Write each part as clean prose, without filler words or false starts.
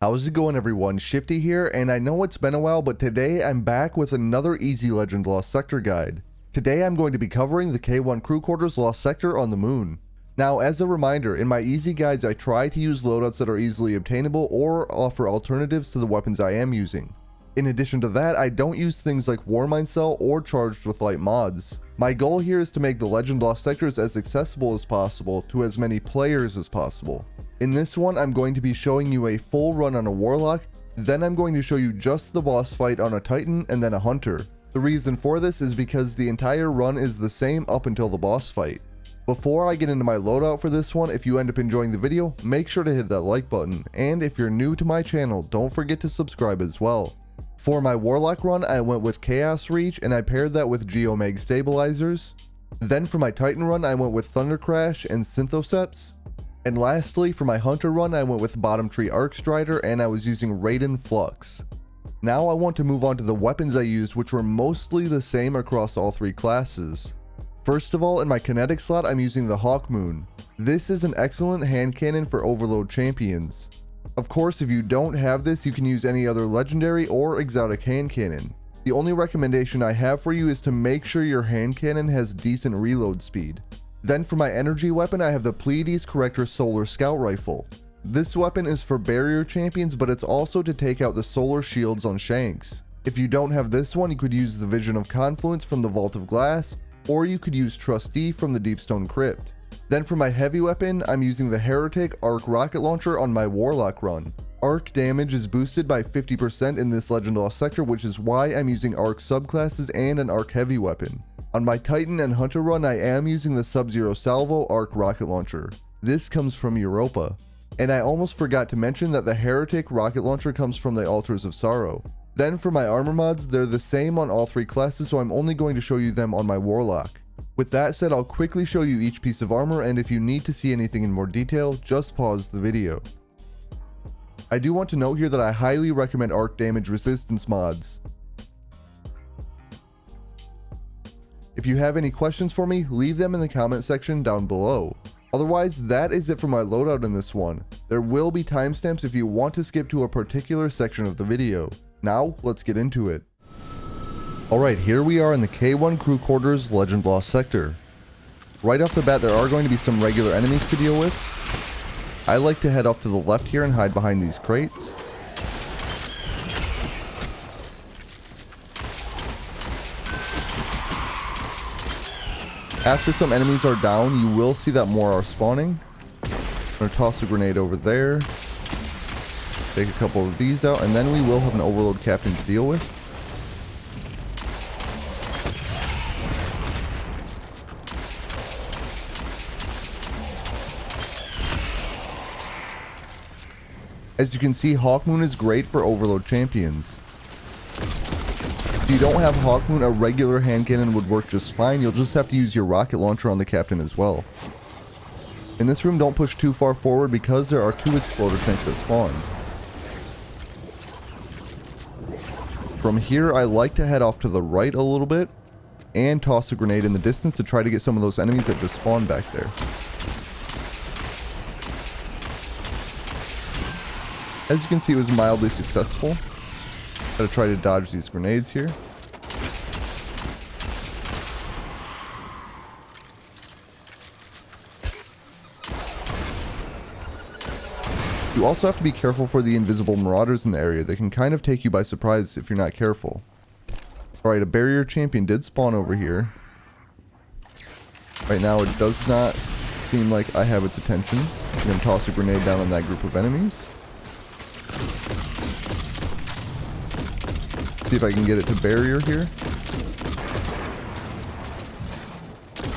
How's it going, everyone? Shifty here, and I know it's been a while, but today I'm back with another easy Legend Lost Sector guide. Today I'm going to be covering the K1 Crew Quarters Lost Sector on the Moon. Now, as a reminder, in my easy guides I try to use loadouts that are easily obtainable or offer alternatives to the weapons I am using. In addition to that, I don't use things like Warmind Cell or Charged with Light mods. My goal here is to make the Legend Lost Sectors as accessible as possible to as many players as possible. In this one, I'm going to be showing you a full run on a Warlock, then I'm going to show you just the boss fight on a Titan and then a Hunter. The reason for this is because the entire run is the same up until the boss fight. Before I get into my loadout for this one, if you end up enjoying the video, make sure to hit that like button, and if you're new to my channel, don't forget to subscribe as well. For my Warlock run, I went with Chaos Reach and I paired that with Geomag Stabilizers. Then for my Titan run, I went with Thunder Crash and Synthoceps. And lastly, for my Hunter run, I went with Bottom Tree Arc Strider and I was using Raiden Flux. Now I want to move on to the weapons I used, which were mostly the same across all three classes. First of all, in my kinetic slot, I'm using the Hawkmoon. This is an excellent hand cannon for Overload champions. Of course, if you don't have this, you can use any other legendary or exotic hand cannon. The only recommendation I have for you is to make sure your hand cannon has decent reload speed. Then for my energy weapon, I have the Pleiades Corrector Solar Scout Rifle. This weapon is for barrier champions, but it's also to take out the solar shields on Shanks. If you don't have this one, you could use the Vision of Confluence from the Vault of Glass, or you could use Trustee from the Deepstone Crypt. Then for my heavy weapon, I'm using the Heretic Arc Rocket Launcher on my Warlock run. Arc damage is boosted by 50% in this Legend Lost Sector, which is why I'm using Arc subclasses and an Arc heavy weapon. On my Titan and Hunter run, I am using the Sub-Zero Salvo Arc Rocket Launcher. This comes from Europa. And I almost forgot to mention that the Heretic Rocket Launcher comes from the Altars of Sorrow. Then for my armor mods, they're the same on all three classes, so I'm only going to show you them on my Warlock. With that said, I'll quickly show you each piece of armor, and if you need to see anything in more detail, just pause the video. I do want to note here that I highly recommend arc damage resistance mods. If you have any questions for me, leave them in the comment section down below. Otherwise, that is it for my loadout in this one. There will be timestamps if you want to skip to a particular section of the video. Now, let's get into it. Alright, here we are in the K1 Crew Quarters Legend Lost Sector. Right off the bat, there are going to be some regular enemies to deal with. I like to head off to the left here and hide behind these crates. After some enemies are down, you will see that more are spawning. I'm going to toss a grenade over there. Take a couple of these out, and then we will have an Overload Captain to deal with. As you can see, Hawkmoon is great for Overload champions. If you don't have Hawkmoon, a regular hand cannon would work just fine. You'll just have to use your rocket launcher on the captain as well. In this room, don't push too far forward because there are 2 exploder tanks that spawn. From here, I like to head off to the right a little bit and toss a grenade in the distance to try to get some of those enemies that just spawned back there. As you can see, it was mildly successful. Gotta try to dodge these grenades here. You also have to be careful for the invisible marauders in the area. They can kind of take you by surprise if you're not careful. Alright, a barrier champion did spawn over here. Right now it does not seem like I have its attention. I'm gonna toss a grenade down on that group of enemies. See if I can get it to barrier here.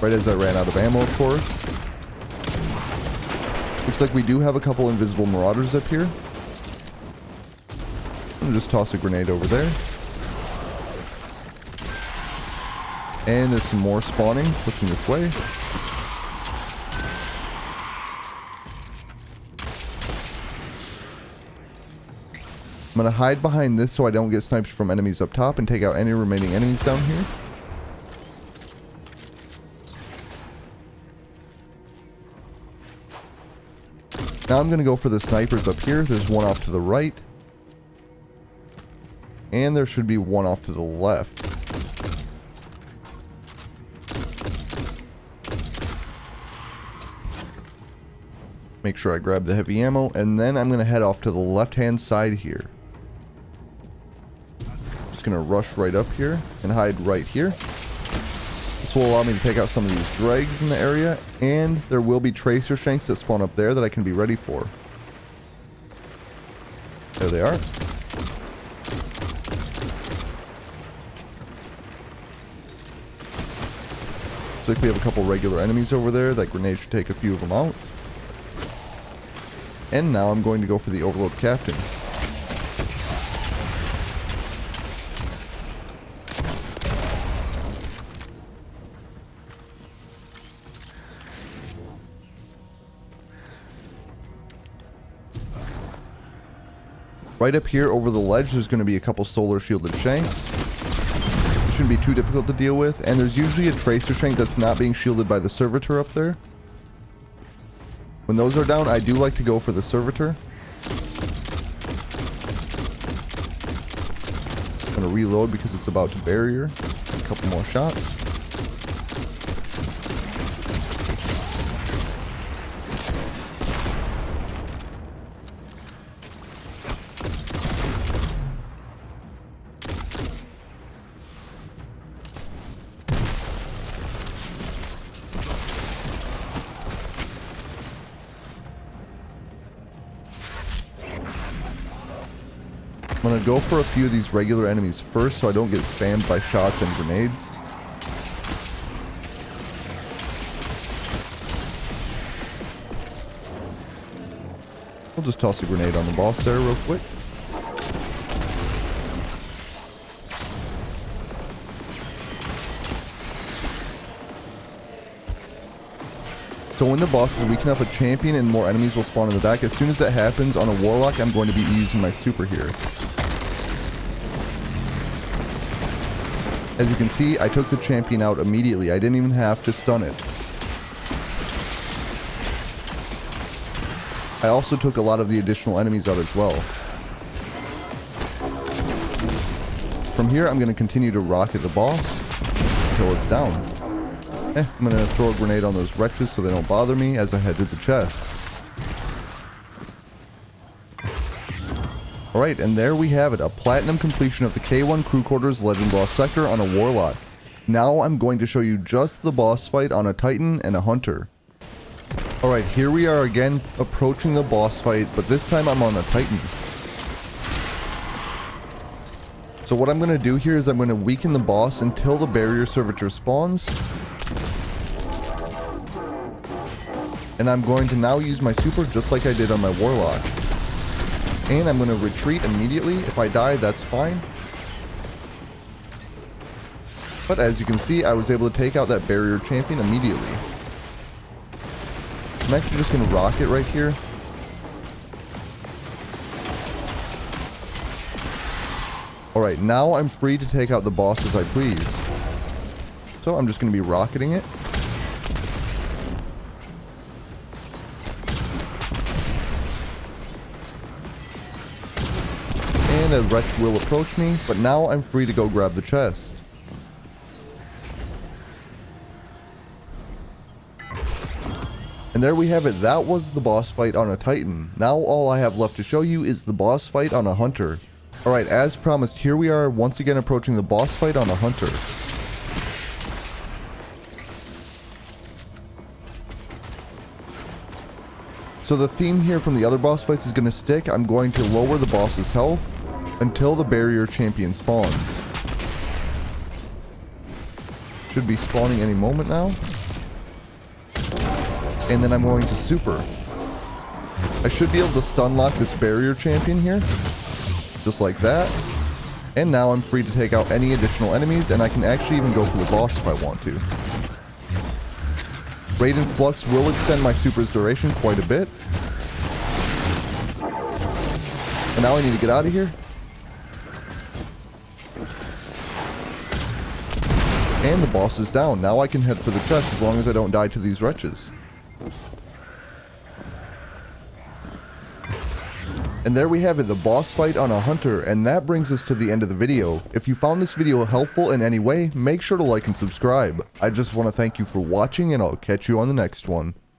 Right as I ran out of ammo, of course. Looks like we do have a couple invisible marauders up here. I'm gonna just toss a grenade over there. And there's some more spawning, pushing this way. I'm going to hide behind this so I don't get sniped from enemies up top and take out any remaining enemies down here. Now I'm going to go for the snipers up here. There's one off to the right. And there should be one off to the left. Make sure I grab the heavy ammo, and then I'm going to head off to the left-hand side here. Just going to rush right up here and hide right here. This will allow me to take out some of these dregs in the area, and there will be tracer shanks that spawn up there that I can be ready for. There they are. Looks like we have a couple regular enemies over there. That grenade should take a few of them out. And now I'm going to go for the Overload Captain. Right up here over the ledge, there's going to be a couple solar shielded shanks. It shouldn't be too difficult to deal with. And there's usually a tracer shank that's not being shielded by the servitor up there. When those are down, I do like to go for the servitor. I'm going to reload because it's about to barrier. A couple more shots. I'm going to go for a few of these regular enemies first so I don't get spammed by shots and grenades. We'll just toss a grenade on the boss there real quick. So when the bosses weaken up a champion and more enemies will spawn in the back, as soon as that happens on a Warlock, I'm going to be using my super here. As you can see, I took the champion out immediately. I didn't even have to stun it. I also took a lot of the additional enemies out as well. From here, I'm going to continue to rocket the boss until it's down. I'm going to throw a grenade on those wretches so they don't bother me as I head to the chest. Alright, and there we have it, a platinum completion of the K1 Crew Quarters Legend Lost Sector on a Warlock. Now I'm going to show you just the boss fight on a Titan and a Hunter. Alright, here we are again approaching the boss fight, but this time I'm on a Titan. So what I'm going to do here is I'm going to weaken the boss until the barrier servitor spawns. And I'm going to now use my super just like I did on my Warlock. And I'm going to retreat immediately. If I die, that's fine. But as you can see, I was able to take out that barrier champion immediately. I'm actually just going to rock it right here. Alright, now I'm free to take out the boss as I please. So I'm just going to be rocketing it. And a wretch will approach me, but now I'm free to go grab the chest. And there we have it, that was the boss fight on a Titan. Now all I have left to show you is the boss fight on a Hunter. Alright, as promised, here we are once again approaching the boss fight on a Hunter. So the theme here from the other boss fights is going to stick. I'm going to lower the boss's health until the barrier champion spawns. Should be spawning any moment now. And then I'm going to super. I should be able to stun lock this barrier champion here. Just like that. And now I'm free to take out any additional enemies, and I can actually even go for the boss if I want to. Radiant Flux will extend my super's duration quite a bit. And now I need to get out of here. And the boss is down. Now I can head for the chest as long as I don't die to these wretches. And there we have it, the boss fight on a hunter, and that brings us to the end of the video. If you found this video helpful in any way, make sure to like and subscribe. I just want to thank you for watching, and I'll catch you on the next one.